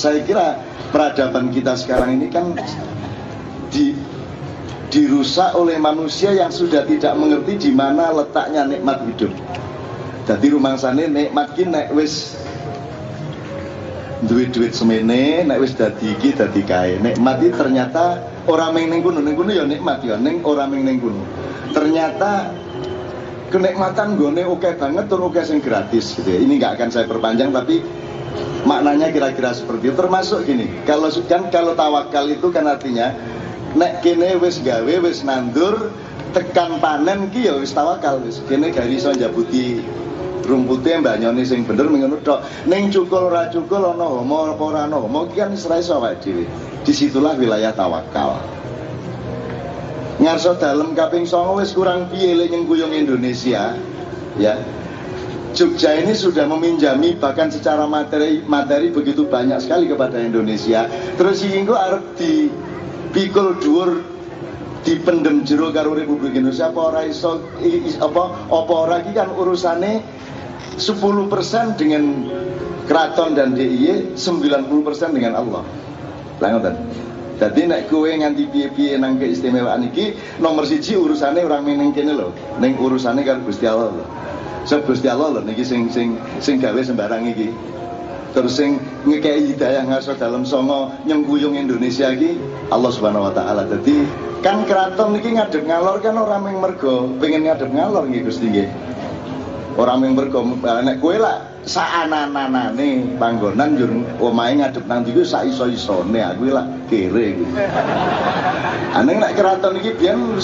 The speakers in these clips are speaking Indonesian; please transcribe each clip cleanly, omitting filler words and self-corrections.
Saya kira peradaban kita sekarang ini kan dirusak oleh manusia yang sudah tidak mengerti di mana letaknya nikmat hidup. Jadi rumangsane nikmat ki nek wis duit semene, nek wis dadi iki dadi kae. Nikmat iki ternyata ora mung ning kono ya nikmat ya, ning ora mung ning kono. Ternyata kenikmatan gone oke banget tur oke sing gratis gitu ya. Ini nggak akan saya perpanjang tapi maknanya kira-kira seperti itu. Termasuk gini, kalau tawakal itu kan artinya nek kene wis gawe wis nandur tekan panen ki ya wis tawakal wis. Kene gak iso njabuti rumputnya mbanyone sing bener ngono tok. Ning cukul ora cukul ana homo apa ora ana homo ki kan wis ra iso awake dhewe. Disitulah wilayah tawakal. Ngarso dalem kaping 9 wis kurang piye lek nyengkuyung Indonesia ya. Jogja ini sudah meminjami bahkan secara materi begitu banyak sekali kepada Indonesia. Terus hingga arep dipikul dhuwur dipendem jero karo Republik Indonesia apa ora iso apa ora iki kan urusane 10% dengan keraton dan DIY, 90% dengan Allah. Lah ngoten. Dadi nek kowe nganti piye-piye nang keistimewaan iki nomor 1 urusane orang ning kene lho, ning urusane karo Gusti Allah lho. Gusti Allah lho niki sing gawe sembarang iki. Terus sing ngekei hidayah ngarso dalam songo nyengkuyung Indonesia iki Allah Subhanahu wa taala. Dadi kan keraton niki ngadep ngalor kan ora mung mergo pengen ngadep ngalor nggih Gusti nggih. Ora mung mergo nek kowe lak saananane panggonan njur omahe ngadep nang ndi sak iso-isone aku lak kere iki. Aneng nek keraton iki biyen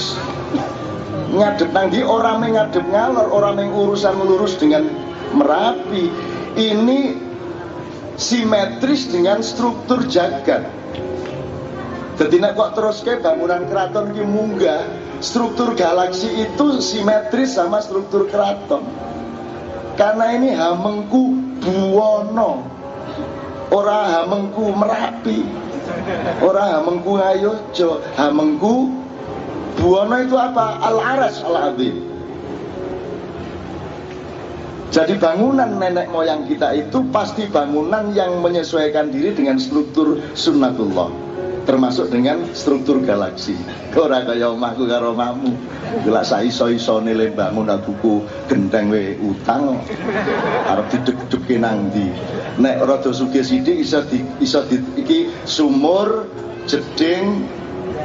ngadep nang di orang mengadep ngalor, orang mengurusan lurus dengan Merapi. Ini simetris dengan struktur jagat. Jadi nek kok terus ke bangunan keraton ki munggah, struktur galaksi itu simetris sama struktur keraton. Karena ini Hamengku Buwono, ora Hamengku Merapi, ora Hamengku Ngayojo, Hamengku Buwono itu apa? Al-Aras Al-Azim. Jadi bangunan nenek moyang kita itu pasti bangunan yang menyesuaikan diri dengan struktur sunnatullah, termasuk dengan struktur galaksi. Ora kaya omahku karo omahmu. Gelak saiso-isone le bangun tuku genteng we utang arep dideg-degke nang ndi. Nek rada sugih sithik iso iki sumur jeding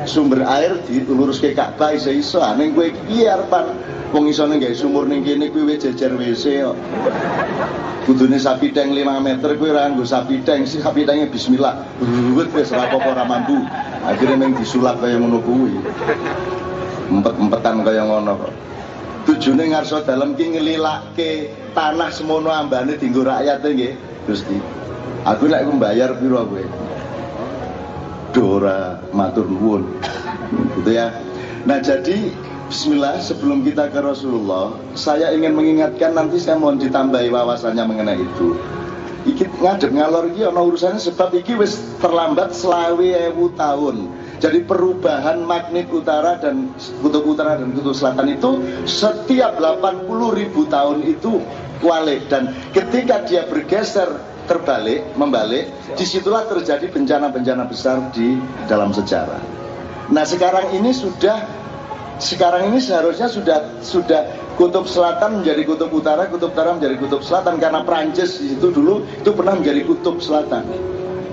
sumber air diluruske Ka'bah iso-iso. Ning kowe iki piye arepan wong isone gawe sumur ning kene kuwi jejer WC kok. Kudune sapi tank 5 meter kowe ora nggo sapi tank, sapi tanke bismillah. Ruwet wis ora apa-apa ora mampu. Akhire mung disulap kaya ngono kuwi. Empet-empetan kaya ngono kok. Tujune ngarsa dalem ki ngelilake tanah semono ambane dienggo rakyate nggih, Gusti. Aku nek mbayar piro kowe? Dora matur nuwun gitu ya. Nah jadi bismillah, sebelum kita ke Rasulullah, saya ingin mengingatkan, nanti saya mohon ditambahi wawasannya mengenai itu. Iki ngadep ngalor iki ana urusannya sebab iki wis terlambat 20.000 tahun. Jadi perubahan magnet utara dan kutub selatan itu setiap 80.000 tahun itu kualik, dan ketika dia bergeser membalik, disitulah terjadi bencana-bencana besar di dalam sejarah. Nah sekarang ini seharusnya sudah kutub selatan menjadi kutub utara menjadi kutub selatan, karena Prancis di situ dulu itu pernah menjadi kutub selatan.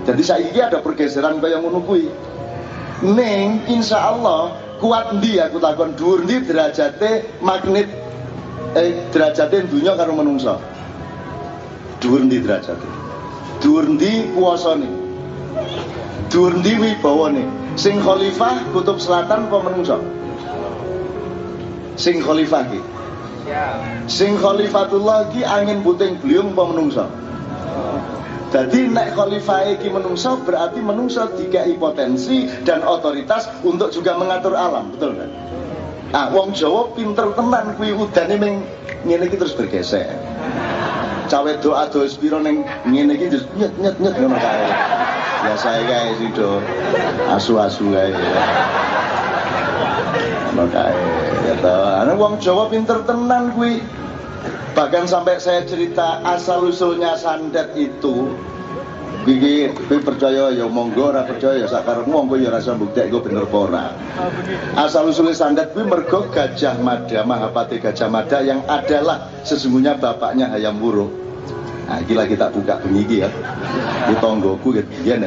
Jadi saiki ada pergeseran kaya ngono kuwi. Ning insyaallah kuat ndi aku takon dhuwur ndi derajate magnet derajate dunya karo menungso. Dhuwur ndi derajate? Dhuwur ndi kuwasane? Dhuwur ndi wibawane? Sing khalifah kutub selatan apa menungso? Sing khalifah ki. Sing khalifatullah ki angin puting beliung apa menungso? Jadi nek khalifah iki menungso berarti menungso dikai potensi dan otoritas untuk juga mengatur alam, betul kan? Ah, wong Jawa pinter tenan kuwi udane ming ngene iki terus bergesek. Cawe doa spiro ning ngene iki terus nyet ngono kae. Ya saya kae sing do asu-asu kae. Ngono kae. Ya ta, ana wong Jawa pinter tenan kuwi. Bahkan sampai saya cerita asal usulnya sandet itu Kowe percaya ya monggo, ora percaya ya sak karepmu, kowe ya rasa mbuktekno bener apa ora. Asal usule sandet kuwi mergo Gajah Mada, Mahapati Gajah Mada yang adalah sesungguhnya bapaknya Hayam Wuruk. Nah, iki lagi tak buka bengi iki ya. Di tonggoku gitu ya.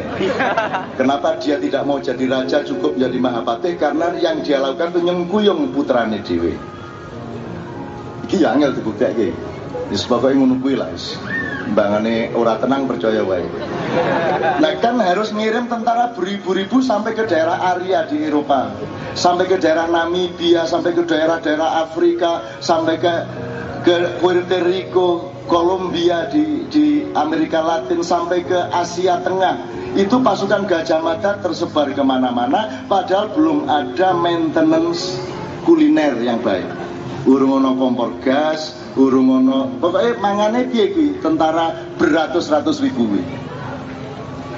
Kenapa dia tidak mau jadi raja, cukup jadi Mahapati? Karena yang dia lakukan itu nyengkuyung putrane dhewe. Iki ya angel dibuktekke. Wis pokoke ngono kuwi lah wis. Mbangane ora tenang percaya wae. Nah kan harus ngirim tentara beribu-ribu sampai ke daerah Aria di Eropa, sampai ke daerah Namibia, sampai ke daerah-daerah Afrika, sampai ke Puerto Rico, Kolombia di Amerika Latin, sampai ke Asia Tengah. Itu pasukan Gajah Mada tersebar kemana-mana, padahal belum ada maintenance kuliner yang baik. Urung ono kompor gas, urung ono, pokoknya mangane piye kuwi, tentara beratus-ratus ribu kuwi.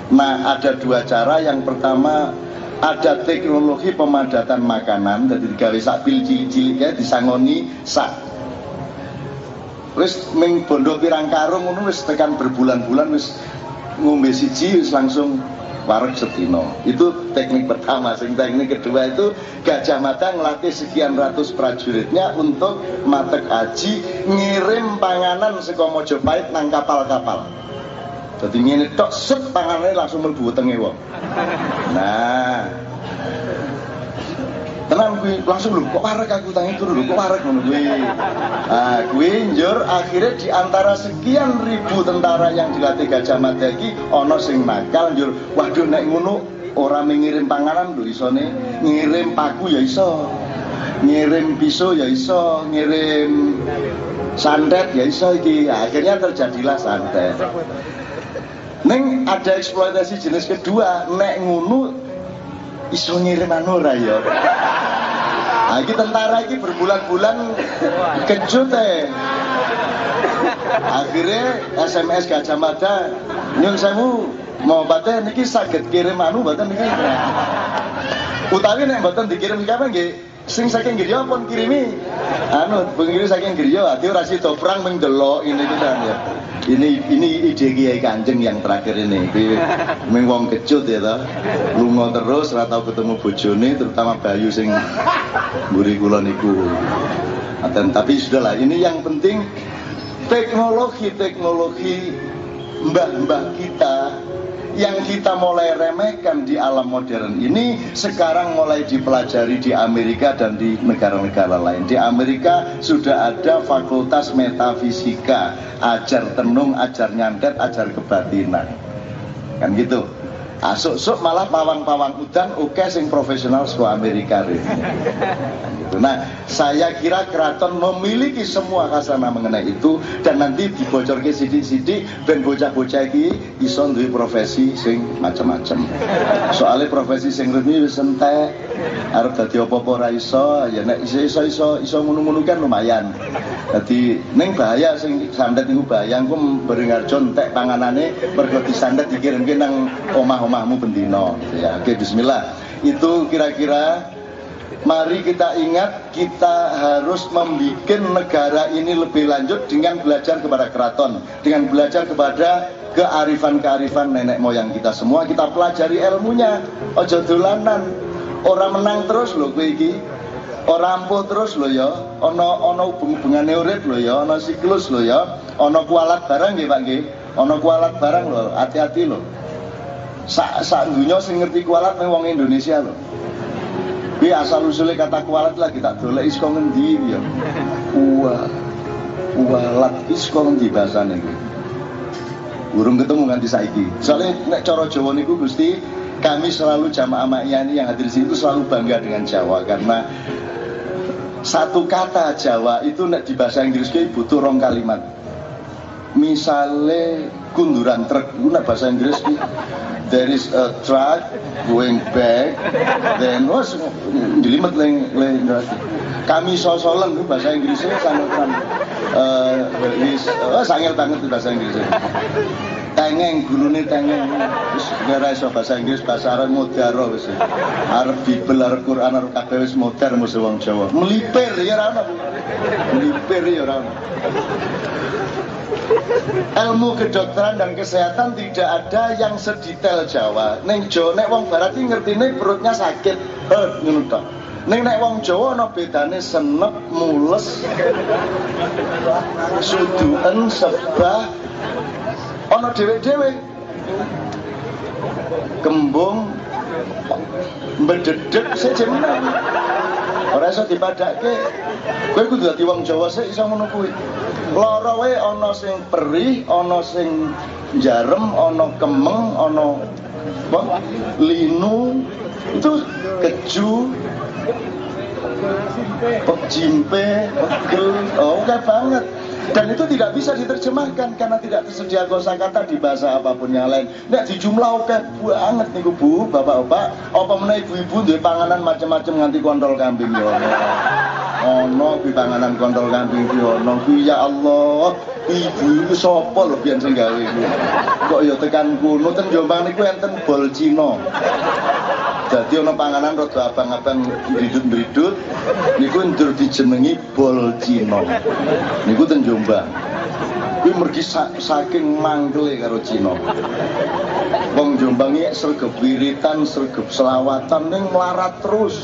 Nah, ada dua cara. Yang pertama, ada teknologi pemadatan makanan, jadi digawe sak pil cilik-cilik ya, disangoni sak. Wis ming bondo pirang karung ngono wis tekan berbulan-bulan wis ngombe siji wis langsung wareg setino. Itu teknik pertama. Teknik kedua itu Gajah Mada ngelatih sekian ratus prajuritnya untuk matek aji, ngirim panganan saka Mojopahit nang kapal-kapal. Jadi ngene tok set panganane langsung mlebu wetenge wong. Nah, tenan kuwi langsung lho kok wareg aku tangi turu lho kok wareg ngono kuwi. Ah kuwi njur akhirnya di antara sekian ribu tentara yang dilatih Gajah Mada iki ana sing nakal njur waduh nek ngono ora mengirim panganan lho isone ngirim paku ya iso. Ngirim pisau ya iso, ngirim santet ya iso iki. Akhirnya terjadilah santet. Neng ada eksploitasi jenis kedua, nek ngono iso ngirim anu ora ya. Nah, iki tentara iki berbulan-bulan kejut Akhirnya SMS Gajah Mada, nyun sewu mau baten niki saged kirim anu baten niki. Utawi nek mboten dikirim kabeh nggih sing saking griya pun kirimi. Anu pengiri saking griya ati ora sida perang mung delok ini kan ya. Ini ide Kiai Kanjeng yang terakhir ini. Ming wong kecut ya toh. Lunga terus ora tau ketemu bojone, terutama Bayu sing mburi kula niku. Tapi sudahlah, ini yang penting teknologi mbah-mbah kita yang kita mulai remehkan di alam modern ini sekarang mulai dipelajari di Amerika dan di negara-negara lain. Di Amerika sudah ada fakultas metafisika, ajar tenung, ajar nyantet, ajar kebatinan. Kan gitu. Asuk-suk malah pawang-pawang udan oke sing profesional saka Amerika gitu. Nah, saya kira keraton memiliki semua khazanah mengenai itu dan nanti dibocorke sidik-sidik ben bocah-bocah iki iso duwe profesi sing macam-macam. Soalnya profesi sing resmi wis entek, arep dadi apa-apa ora iso, ya nek iso ngono-ngono kan lumayan. Dadi ning bahaya sing sandet iku bahaya engko Beringharjo entek panganane mergo disandet dikirimke nang omah-omahmu bendina gitu ya. Oke, bismillah. Itu kira-kira mari kita ingat kita harus membuat negara ini lebih lanjut dengan belajar kepada keraton, dengan belajar kepada kearifan-kearifan nenek moyang kita semua. Kita pelajari ilmunya, ojo dolanan. Orang menang terus loh kowe iki. Ora ampuh terus lho ya. Ana hubung-hubungane urip lho ya, ana siklus lho ya. Ana kualat barang nggih Pak nggih. Ana kualat barang lho, hati-hati lho. Sak dunya sing ngerti kualat mung wong Indonesia lho. Kuwi asal usule kata kualat lah kita doleki saka ngendi ya. Kualat iki saka ngendi bahasane kuwi. Urung ketemu nganti saiki. Soale nek cara Jawa niku Gusti, kami selalu jamaah Ma'iyani yang hadir di sini itu selalu bangga dengan Jawa karena satu kata Jawa itu nek di bahasa Inggris ki butuh rong kalimat. Misale kunduran truk itu nek bahasa Inggris ki there is a truck going back then was jelimet leng kami sosolen itu bahasa Inggrisnya sangat sangat banget di bahasa Inggrisnya. Tengeng gulune tengeng wis ora iso bahasa Inggris bahasa Arab modaro wis arep Bibel arep Quran arep kabeh wis modar mesti wong Jawa melipir ya ora ono melipir ya ora ono Ilmu kedokteran dan kesehatan tidak ada yang sedetail Jawa. Ning Jawa nek wong barat iki ngertine perutnya sakit, ngono tok. Ning nek wong Jawa ana bedane senep, mules, suduken, sebah, ana dhewe-dhewe. Kembung, mbededek sik meneng. Ora iso dipadake. Kowe kudu dadi wong Jawa sik iso ngono kuwi. Lara wae ana sing perih, ana sing jarem, ana kemeng, ana linu, itu keju, jimpe, pegel, oke banget. Dan itu tidak bisa diterjemahkan karena tidak tersedia kosakata di bahasa apapun yang lain. Nek dijumlah oke banget niku Bu, bapak-bapak, apa meneh ibu-ibu duwe panganan macam-macam nganti kontol kambing ya ono. Ono kuwi panganan kontol kambing ki ono kuwi ya Allah. Ibu iku sapa lho biyen sing gawe kuwi. Kok ya tekan kuno ten Jombang niku enten bol Cina. Dadi ana panganan rada abang-abang bridut-bridut niku ndur dijenengi bol Cina. Niku ten Jombang. Kuwi mergi saking mangkele karo Cina. Wong Jombang iki sregep wiritan, sregep selawatan ning melarat terus.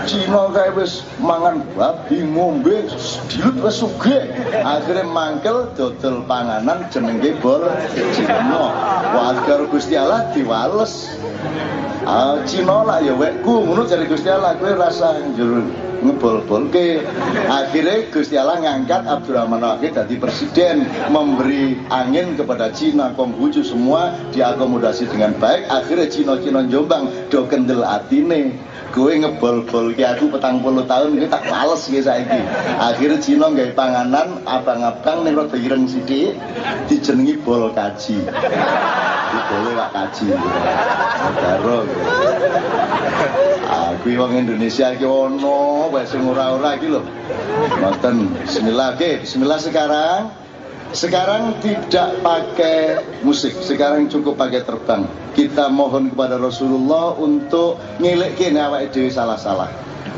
Cina kae wis mangan babi ngombe dilut wis sugih. Akhire mangkel dodol panganan jenenge bol Cina. Wah karo Gusti Allah diwales. Cina lah ya wekku ngono jare Gusti Allah kowe rasa njur ngebol-bolke. Akhirnya Gusti Allah ngangkat Abdurrahman Wahid jadi presiden, memberi angin kepada Cina, Konghucu semua diakomodasi dengan baik. Akhirnya Cina-Cina Jombang do kendel atine. Kowe ngebol-bolke aku 40 tahun iki tak males iki saiki. Akhirnya Cina nggawe panganan abang-abang ning rada ireng sithik dijenengi bol kaji. Boleh Pak Kaji. Karo. Kuwi wong Indonesia iki ono wae sing ora-ora iki lho. Ngoten. Bismillah. Oke, bismillah sekarang. Sekarang tidak pakai musik, sekarang cukup pakai terbang. Kita mohon kepada Rasulullah untuk ngelekke awake dhewe salah-salah,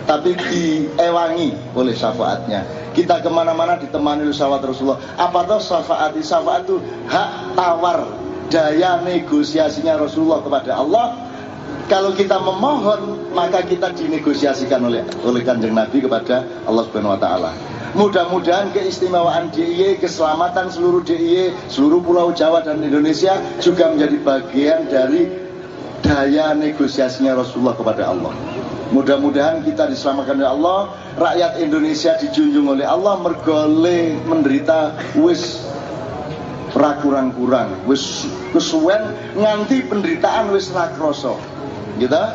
tapi diewangi oleh syafaatnya. Kita kemana-mana ditemani oleh syafaat Rasulullah. Apa tuh syafaat? Syafaat itu hak tawar, daya negosiasinya Rasulullah kepada Allah. Kalau kita memohon, maka kita dinegosiasikan oleh Kanjeng Nabi kepada Allah Subhanahu wa taala. Mudah-mudahan keistimewaan DIY, keselamatan seluruh DIY, seluruh Pulau Jawa dan Indonesia juga menjadi bagian dari daya negosiasinya Rasulullah kepada Allah. Mudah-mudahan kita diselamatkan oleh Allah, rakyat Indonesia dijunjung oleh Allah, mergole menderita wis ra kurang-kurang, wis kesuwen nganti penderitaan wis ra krasa. Gitu?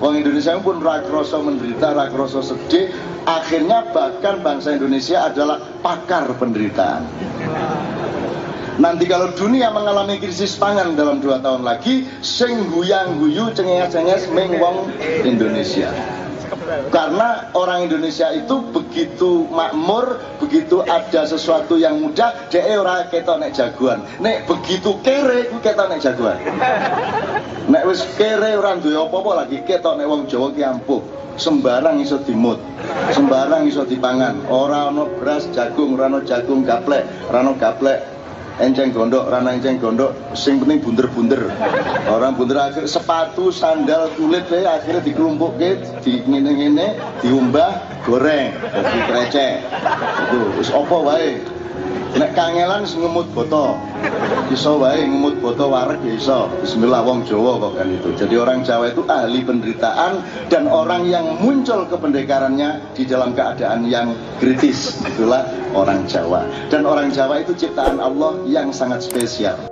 Wong Indonesia pun ra krasa menderita, ra krasa sedih. Akhirnya bahkan bangsa Indonesia adalah pakar penderitaan. Nanti kalau dunia mengalami krisis pangan dalam 2 tahun lagi, sing guyang-guyu cengenges-cengenges ming wong Indonesia. Karena orang Indonesia itu begitu makmur, begitu ada sesuatu yang mudah, dhek ora ketok nek jagoan. Nek begitu kere ku ketok nek jagoan. Nek wis kere ora duwe apa-apa lagi ketok nek wong Jawa ki ampuh. Sembarang iso dimut, sembarang iso dipangan. Ora ana beras, jagung, ora ana jagung gaplek, ora ana gaplek enceng gondok, ora ana enceng gondok, sing penting bunder-bunder. Orang bunder akhir sepatu, sandal, kulit akhirnya dikelumpukke, di ngene-ngene, diumbah, goreng, dadi krecek. Itu wis apa wae. Nek kangelan ngemut boto, iso wae ngemut boto wareg ya iso. Bismillah wong Jawa kok kan itu. Jadi orang Jawa itu ahli penderitaan dan orang yang muncul kependekarannya di dalam keadaan yang kritis. Itulah orang Jawa. Dan orang Jawa itu ciptaan Allah yang sangat spesial.